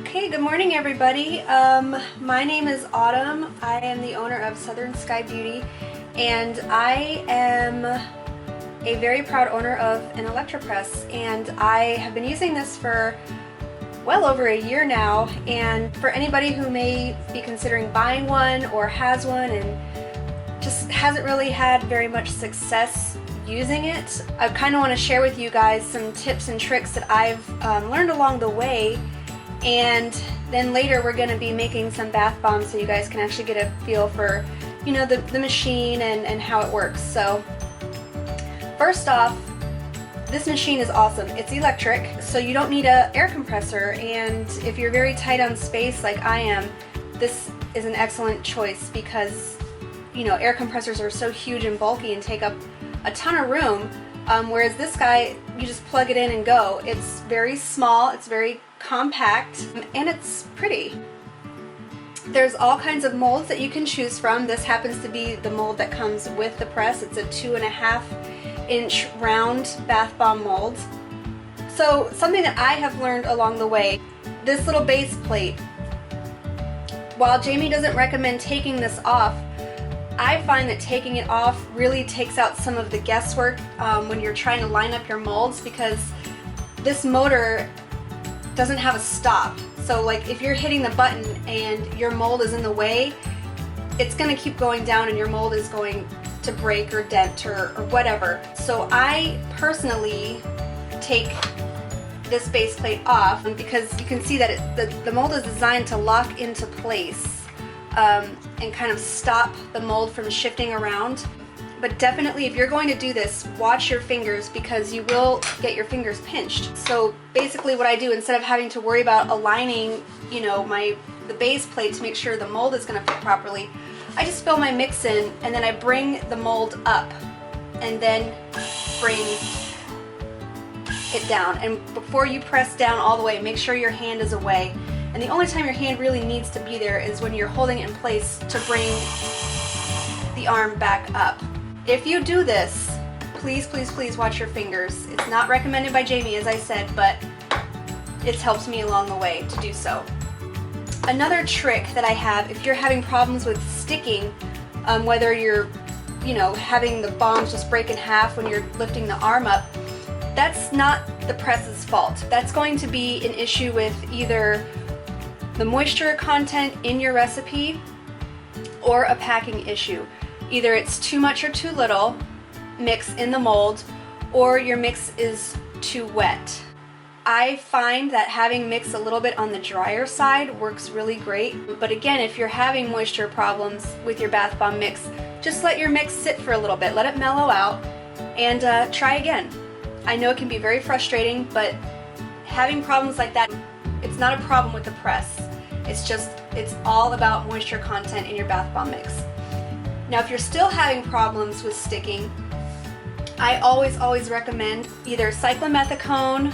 Okay, good morning everybody. My name is Autumn. I am the owner of Southern Sky Beauty, and I am a very proud owner of an Electra Press, and I have been using this for well over a year now. And for anybody who may be considering buying one or has one and just hasn't really had very much success using it, I kind of want to share with you guys some tips and tricks that I've learned along the way. And then later we're going to be making some bath bombs so you guys can actually get a feel for, you know, the machine and how it works. So first off, this machine is awesome. It's electric, so you don't need an air compressor, and if you're very tight on space like I am, this is an excellent choice because, you know, air compressors are so huge and bulky and take up a ton of room, whereas this guy, you just plug it in and go. It's very small, it's very compact, and it's pretty. There's all kinds of molds that you can choose from. This happens to be the mold that comes with the press. It's a 2.5-inch round bath bomb mold. So something that I have learned along the way, this little base plate, while Jamie doesn't recommend taking this off, I find that taking it off really takes out some of the guesswork when you're trying to line up your molds, because this motor doesn't have a stop. So like if you're hitting the button and your mold is in the way, it's going to keep going down and your mold is going to break or dent or whatever. So I personally take this base plate off because you can see that the mold is designed to lock into place and kind of stop the mold from shifting around. But definitely, if you're going to do this, watch your fingers because you will get your fingers pinched. So basically what I do, instead of having to worry about aligning, you know, the base plate to make sure the mold is going to fit properly, I just fill my mix in and then I bring the mold up and then bring it down. And before you press down all the way, make sure your hand is away. And the only time your hand really needs to be there is when you're holding it in place to bring the arm back up. If you do this, please, please, please watch your fingers. It's not recommended by Jamie, as I said, but it's helped me along the way to do so. Another trick that I have, if you're having problems with sticking, whether you're, you know, having the bombs just break in half when you're lifting the arm up, that's not the press's fault. That's going to be an issue with either the moisture content in your recipe or a packing issue. Either it's too much or too little mix in the mold, or your mix is too wet. I find that having mix a little bit on the drier side works really great. But again, if you're having moisture problems with your bath bomb mix, just let your mix sit for a little bit, let it mellow out, and try again. I know it can be very frustrating, but having problems like that, it's not a problem with the press. It's all about moisture content in your bath bomb mix. Now, if you're still having problems with sticking, I always recommend either cyclomethicone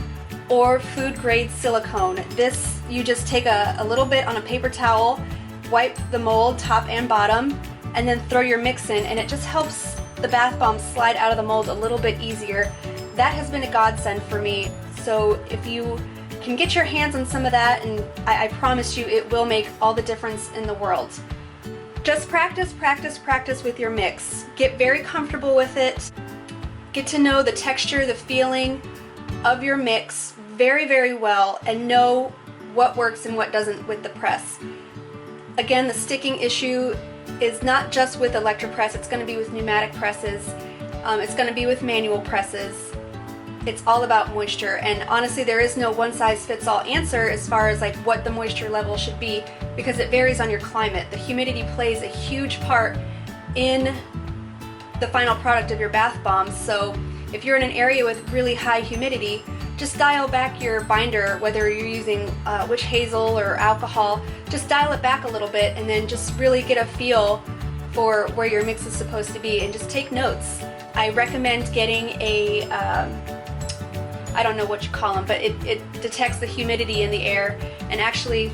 or food grade silicone. This, you just take a little bit on a paper towel, wipe the mold top and bottom, and then throw your mix in, and it just helps the bath bomb slide out of the mold a little bit easier. That has been a godsend for me. So if you can get your hands on some of that, and I promise you it will make all the difference in the world. Just practice, practice, practice with your mix. Get very comfortable with it. Get to know the texture, the feeling of your mix very, very well, and know what works and what doesn't with the press. Again, the sticking issue is not just with Electra Press, it's going to be with pneumatic presses, it's going to be with manual presses. It's all about moisture, and honestly there is no one-size-fits-all answer as far as like what the moisture level should be, because it varies on your climate. The humidity plays a huge part in the final product of your bath bombs. So if you're in an area with really high humidity, just dial back your binder, whether you're using witch hazel or alcohol, just dial it back a little bit and then just really get a feel for where your mix is supposed to be, and just take notes. I recommend getting a I don't know what you call them, but it detects the humidity in the air, and actually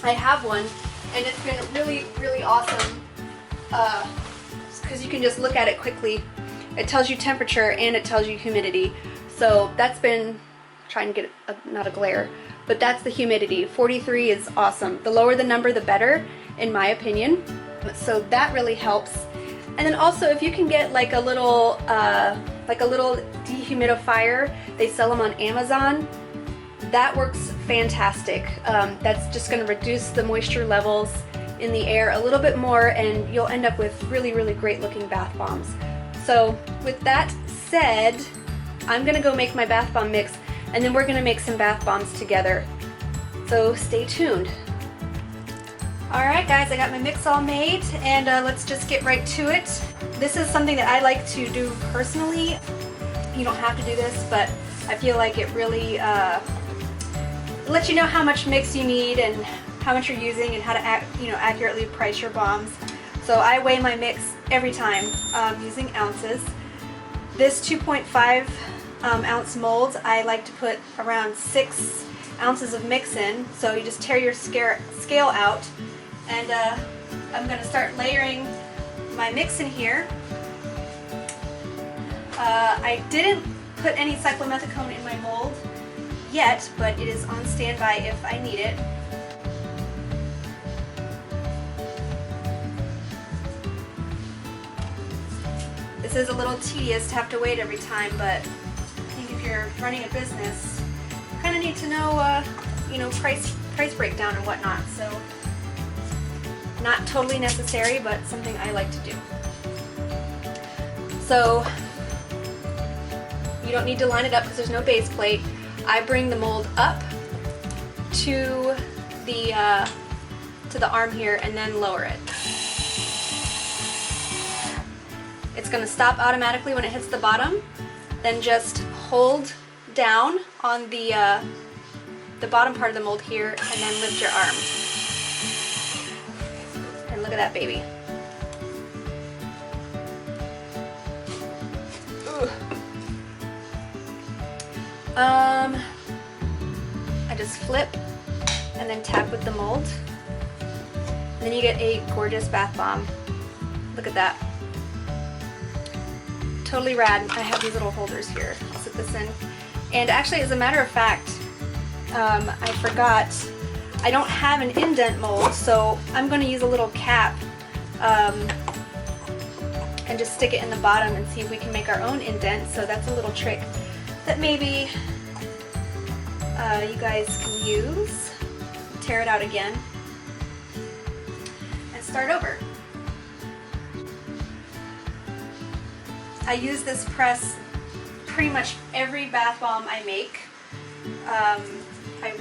I have one, and it's been really, really awesome because you can just look at it quickly. It tells you temperature and it tells you humidity, so that's been, trying to get not a glare, but that's the humidity. 43 is awesome. The lower the number, the better, in my opinion. So that really helps. And then also, if you can get like a little dehumidifier, they sell them on Amazon. That works fantastic. That's just going to reduce the moisture levels in the air a little bit more, and you'll end up with really, really great looking bath bombs. So with that said, I'm going to go make my bath bomb mix, and then we're going to make some bath bombs together. So stay tuned. Alright guys, I got my mix all made, and let's just get right to it. This is something that I like to do personally. You don't have to do this, but I feel like it really lets you know how much mix you need and how much you're using and how to accurately price your bombs. So I weigh my mix every time using ounces. This 2.5 ounce mold, I like to put around 6 ounces of mix in. So you just tear your scale out, and I'm going to start layering my mix in here. I didn't put any cyclomethicone in my mold yet, but it is on standby if I need it. This is a little tedious to have to wait every time, but I think if you're running a business, you kind of need to know, price breakdown and whatnot. So not totally necessary, but something I like to do. So you don't need to line it up because there's no base plate. I bring the mold up to the arm here and then lower it. It's going to stop automatically when it hits the bottom. Then just hold down on the bottom part of the mold here, and then lift your arm. And look at that baby. I just flip and then tap with the mold, and then you get a gorgeous bath bomb. Look at that. Totally rad. I have these little holders here. I'll sit this in. And actually, as a matter of fact, I forgot, I don't have an indent mold, so I'm going to use a little cap and just stick it in the bottom and see if we can make our own indent. So that's a little trick that maybe you guys can use. Tear it out again and start over. I use this press pretty much every bath bomb I make. I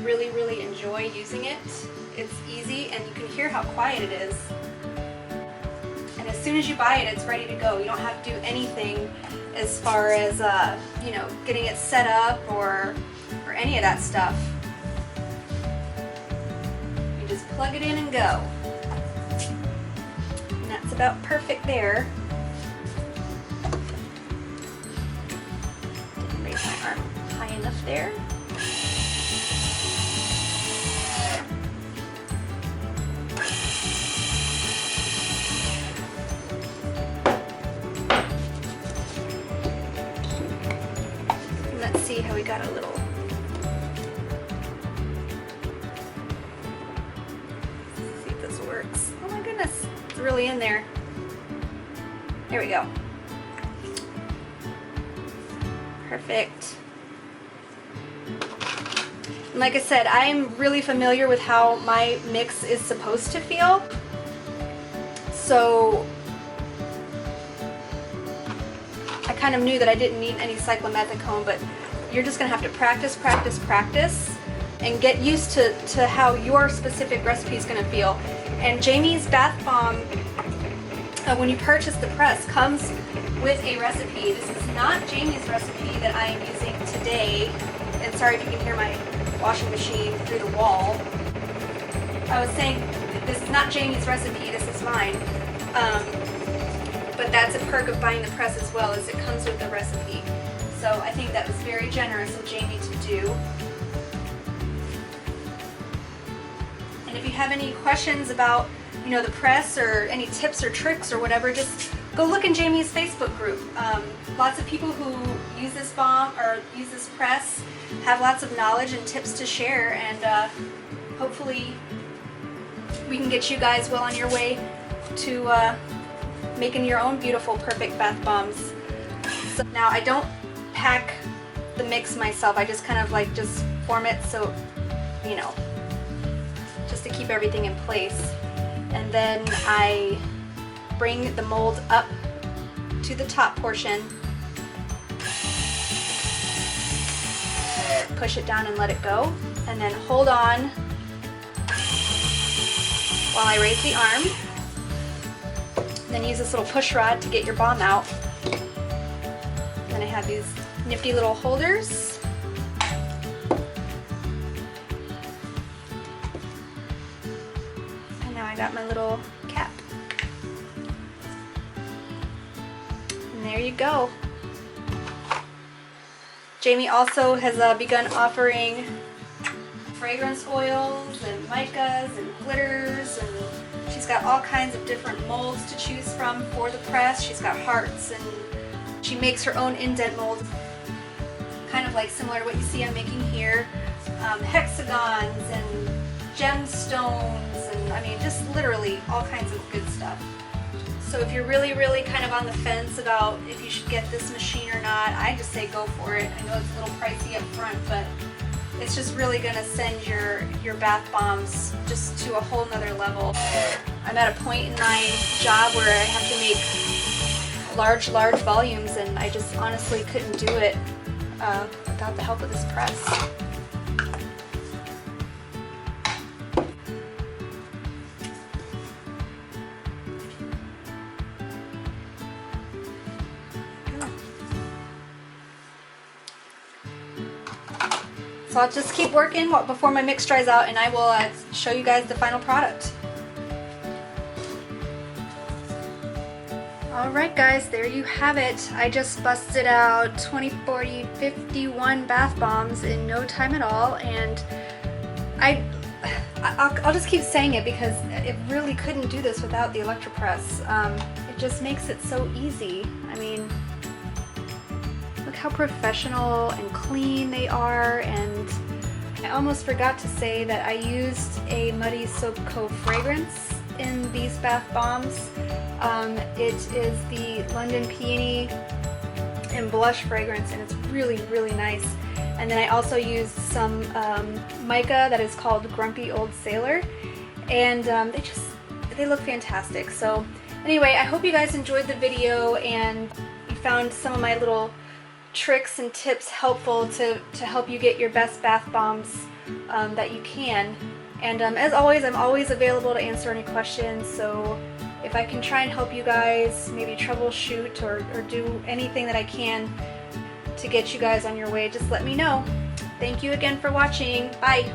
really, really enjoy using it. It's easy, and you can hear how quiet it is. And as soon as you buy it, it's ready to go. You don't have to do anything as far as getting it set up or any of that stuff. You just plug it in and go. And that's about perfect there. Didn't raise my arm high enough there. Let's see how we got a little. Let's see if this works. Oh my goodness, it's really in there. There we go. Perfect. And like I said, I'm really familiar with how my mix is supposed to feel. So I kind of knew that I didn't need any cyclomethicone, but you're just going to have to practice, practice, practice, and get used to how your specific recipe is going to feel. And Jamie's Bath Bomb, when you purchase the press, comes with a recipe. This is not Jamie's recipe that I am using today. And sorry if you can hear my washing machine through the wall. I was saying this is not Jamie's recipe, this is mine. But that's a perk of buying the press as well, is it comes with the recipe. So I think that was very generous of Jamie to do. And if you have any questions about, the press, or any tips or tricks or whatever, just go look in Jamie's Facebook group. Lots of people who use this bomb or use this press have lots of knowledge and tips to share, and hopefully we can get you guys well on your way to making your own beautiful, perfect bath bombs. So now I don't pack the mix myself. I just kind of like just form it so, you know, just to keep everything in place. And then I bring the mold up to the top portion, push it down and let it go, and then hold on while I raise the arm. Then use this little push rod to get your bomb out. Then I have these nifty little holders. And now I got my little cap. And there you go. Jamie also has begun offering fragrance oils and micas and glitters, and she's got all kinds of different molds to choose from for the press. She's got hearts, and she makes her own indent molds, kind of like similar to what you see I'm making here. Hexagons and gemstones, and I mean just literally all kinds of good stuff. So if you're really kind of on the fence about if you should get this machine or not, I just say go for it. I know it's a little pricey up front, but it's just really going to send your bath bombs just to a whole nother level. I'm at a point in my job where I have to make large volumes, and I just honestly couldn't do it without the help of this press. So I'll just keep working before my mix dries out, and I will show you guys the final product. Alright guys, there you have it. I just busted out 20, 40, 51 bath bombs in no time at all, and I'll just keep saying it because it really couldn't do this without the Electra Press. It just makes it so easy. I mean, look how professional and clean they are, and I almost forgot to say that I used a Muddy Soap Co. fragrance in these bath bombs. It is the London Peony and Blush fragrance, and it's really nice. And then I also used some mica that is called Grumpy Old Sailor, and they look fantastic. So anyway, I hope you guys enjoyed the video and you found some of my little tricks and tips helpful to help you get your best bath bombs that you can. And as always, I'm always available to answer any questions, so if I can try and help you guys maybe troubleshoot or do anything that I can to get you guys on your way, just let me know. Thank you again for watching. Bye!